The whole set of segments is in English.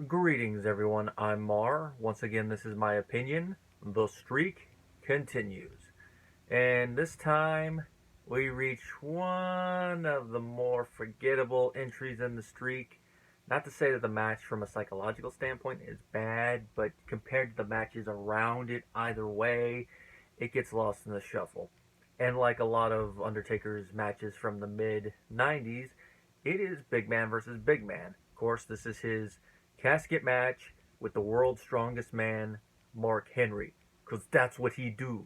Greetings, everyone. I'm Mar. Once again, this is my opinion. The streak continues. And this time, we reach one of the more forgettable entries in the streak. Not to say that the match, from a psychological standpoint, is bad, but compared to the matches around it, either way, it gets lost in the shuffle. And like a lot of Undertaker's matches from the mid 90s, it is big man versus big man. Of course, this is his casket match with the world's strongest man, Mark Henry, because that's what he do.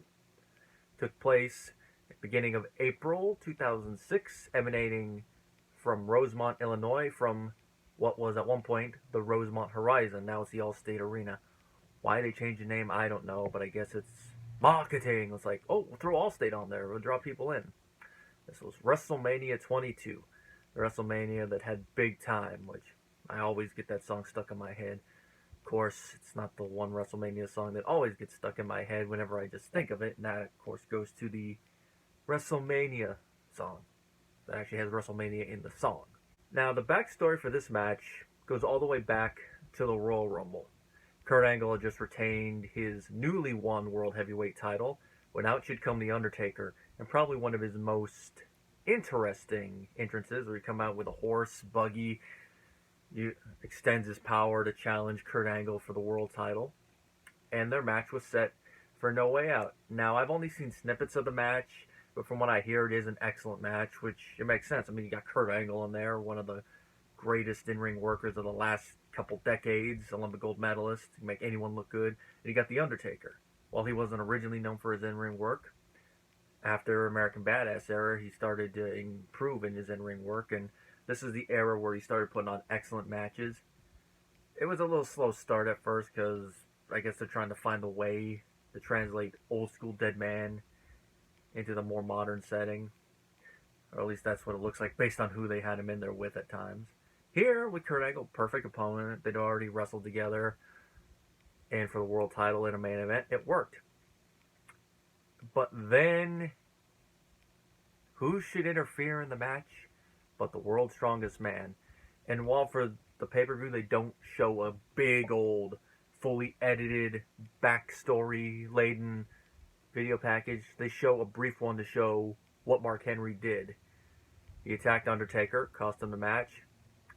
Took place at the beginning of April 2006, emanating from Rosemont, Illinois, from what was at one point the Rosemont Horizon. Now it's the Allstate Arena. Why they changed the name, I don't know, but I guess it's marketing. It's like, oh, we'll throw Allstate on there. We'll draw people in. This was Wrestlemania 22. The Wrestlemania that had Big Time, which I always get that song stuck in my head. Of course, it's not the one WrestleMania song that always gets stuck in my head whenever I just think of it. And that, of course, goes to the WrestleMania song. That actually has WrestleMania in the song. Now, the backstory for this match goes all the way back to the Royal Rumble. Kurt Angle had just retained his newly won World Heavyweight title, when out should come The Undertaker, and probably one of his most interesting entrances, where he come out with a horse, buggy, extends his power to challenge Kurt Angle for the world title, and their match was set for No Way Out. Now, I've only seen snippets of the match, but from what I hear, it is an excellent match, which it makes sense. I mean, you got Kurt Angle in there, one of the greatest in-ring workers of the last couple decades, Olympic gold medalist, to make anyone look good. And you got The Undertaker. While he wasn't originally known for his in-ring work, after American Badass era, he started to improve in his in-ring work, and this is the era where he started putting on excellent matches. It was a little slow start at first because I guess they're trying to find a way to translate old school Dead Man into the more modern setting. Or at least that's what it looks like based on who they had him in there with at times. Here, with Kurt Angle, perfect opponent. They'd already wrestled together. And for the world title in a main event, it worked. But then, who should interfere in the match but the world's strongest man? And while for the pay-per-view they don't show a big old, fully edited, backstory-laden video package, they show a brief one to show what Mark Henry did. He attacked Undertaker, cost him the match.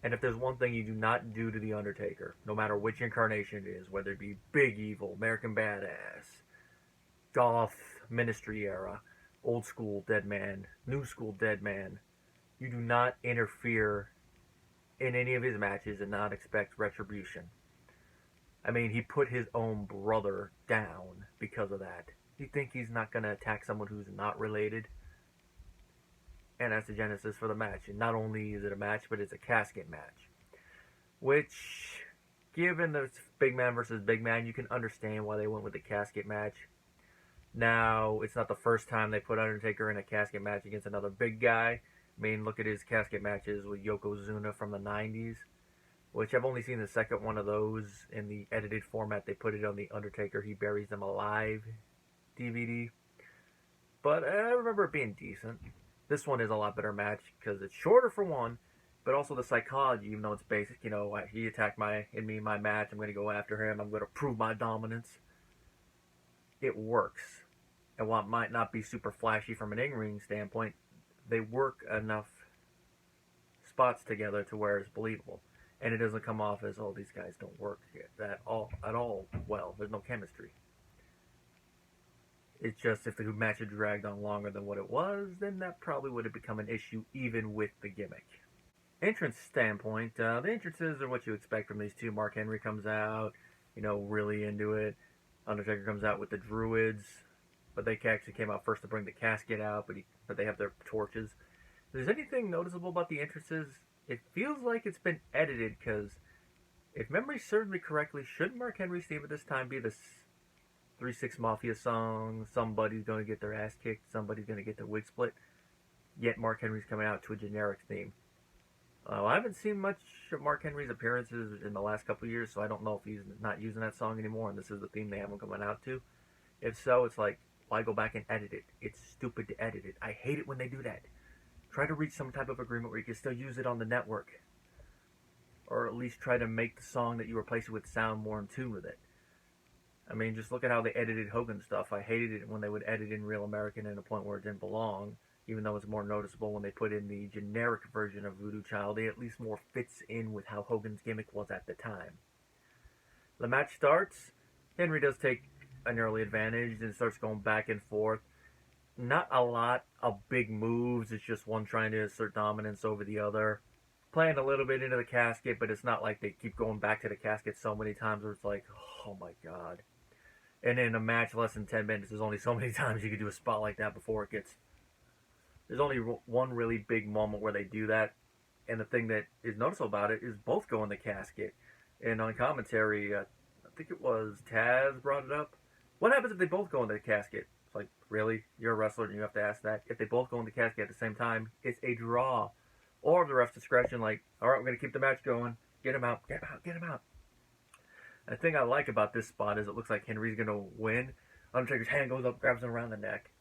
And if there's one thing you do not do to The Undertaker, no matter which incarnation it is, whether it be Big Evil, American Badass, Goth, Ministry era, old school Dead Man, new school Dead Man, you do not interfere in any of his matches and not expect retribution. I mean, he put his own brother down because of that. You think he's not going to attack someone who's not related? And that's the genesis for the match. And not only is it a match, but it's a casket match. Which, given the big man versus big man, you can understand why they went with the casket match. Now, it's not the first time they put Undertaker in a casket match against another big guy. I mean, look at his casket matches with Yokozuna from the 90s. Which I've only seen the second one of those in the edited format. They put it on the Undertaker, He Buries Them Alive DVD. But I remember it being decent. This one is a lot better match because it's shorter for one, but also the psychology, even though it's basic, you know, he attacked my match, I'm going to go after him, I'm going to prove my dominance. It works. And while it might not be super flashy from an in-ring standpoint, they work enough spots together to where it's believable. And it doesn't come off as, oh, these guys don't work at all well. There's no chemistry. It's just if the match had dragged on longer than what it was, then that probably would have become an issue even with the gimmick. Entrance standpoint, the entrances are what you expect from these two. Mark Henry comes out, you know, really into it. Undertaker comes out with the Druids, but they actually came out first to bring the casket out, but they have their torches. If there's anything noticeable about the entrances, it feels like it's been edited, because if memory serves me correctly, shouldn't Mark Henry's theme at this time be this 3-6 Mafia song, somebody's going to get their ass kicked, somebody's going to get their wig split, yet Mark Henry's coming out to a generic theme. I haven't seen much of Mark Henry's appearances in the last couple of years, so I don't know if he's not using that song anymore, and this is the theme they have him coming out to. If so, it's like, why go back and edit it? It's stupid to edit it. I hate it when they do that. Try to reach some type of agreement where you can still use it on the network. or at least try to make the song that you replace it with sound more in tune with it. I mean, just look at how they edited Hogan stuff. I hated it when they would edit in Real American in a point where it didn't belong, even though it's more noticeable when they put in the generic version of Voodoo Child. It at least more fits in with how Hogan's gimmick was at the time. The match starts. Henry does take an early advantage and starts going back and forth. Not a lot of big moves. It's just one trying to assert dominance over the other. Playing a little bit into the casket, but it's not like they keep going back to the casket so many times where it's like, oh my god. And in a match less than 10 minutes, there's only so many times you can do a spot like that before it gets... There's only one really big moment where they do that. And the thing that is noticeable about it is both go in the casket. And on commentary, I think it was Taz brought it up. What happens if they both go in the casket? It's like, really? You're a wrestler and you have to ask that? If they both go in the casket at the same time, it's a draw. Or the ref's discretion, like, alright, we're going to keep the match going. Get him out, get him out, get him out. The thing I like about this spot is it looks like Henry's going to win. Undertaker's hand goes up, grabs him around the neck.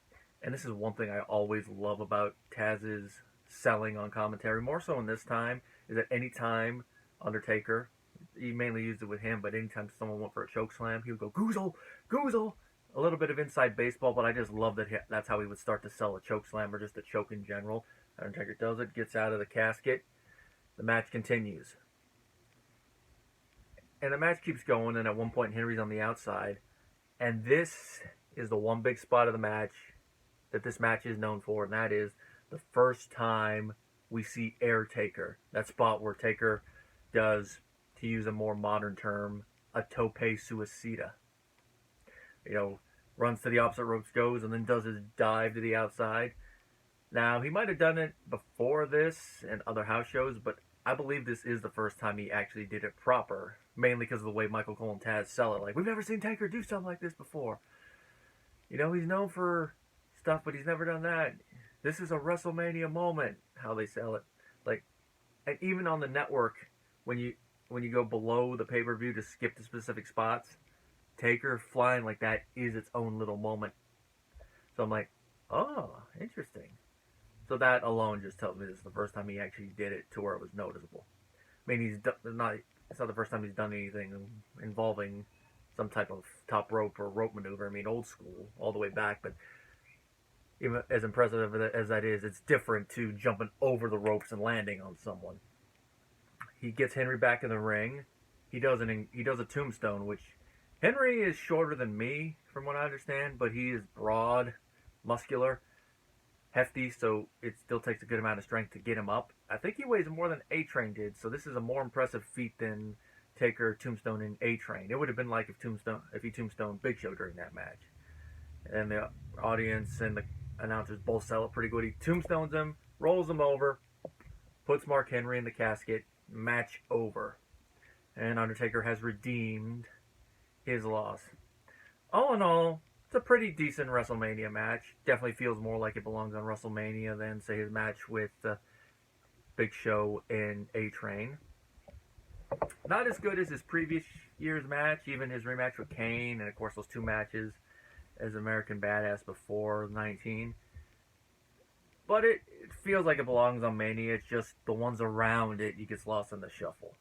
And this is one thing I always love about Taz's selling on commentary, more so in this time, is that anytime Undertaker, he mainly used it with him, but anytime someone went for a choke slam, he would go, goozle, goozle. A little bit of inside baseball, but I just love that that's how he would start to sell a choke slam or just a choke in general. Undertaker does it, gets out of the casket. The match continues. And the match keeps going, and at one point Henry's on the outside. And this is the one big spot of the match that this match is known for, and that is the first time we see Air Taker. That spot where Taker does, to use a more modern term, a tope suicida. You know, runs to the opposite ropes, goes, and then does his dive to the outside. Now, he might have done it before this and other house shows, but I believe this is the first time he actually did it proper. Mainly because of the way Michael Cole and Taz sell it. Like, we've never seen Taker do something like this before. You know, he's known for stuff, but he's never done that. This is a WrestleMania moment, how they sell it. Like, and even on the network, when you go below the pay-per-view to skip the specific spots, Taker flying like that is its own little moment. So I'm like, oh, interesting. So that alone just tells me this is the first time he actually did it to where it was noticeable. I mean, it's not the first time he's done anything involving some type of top rope or rope maneuver. I mean, old school, all the way back. But even as impressive as that is, it's different to jumping over the ropes and landing on someone. He gets Henry back in the ring. He does a tombstone, which Henry is shorter than me, from what I understand, but he is broad, muscular, hefty, so it still takes a good amount of strength to get him up. I think he weighs more than A-Train did, so this is a more impressive feat than Taker tombstone in A-Train. It would have been like if he tombstoned Big Show during that match. And the audience and the announcers both sell it pretty good. He tombstones him, rolls him over, puts Mark Henry in the casket, match over. And Undertaker has redeemed his loss. All in all, it's a pretty decent WrestleMania match. Definitely feels more like it belongs on WrestleMania than, say, his match with Big Show and A-Train. Not as good as his previous year's match, even his rematch with Kane, and of course those two matches as American Badass before 19. But it feels like it belongs on Mania. It's just the ones around it, he gets lost in the shuffle.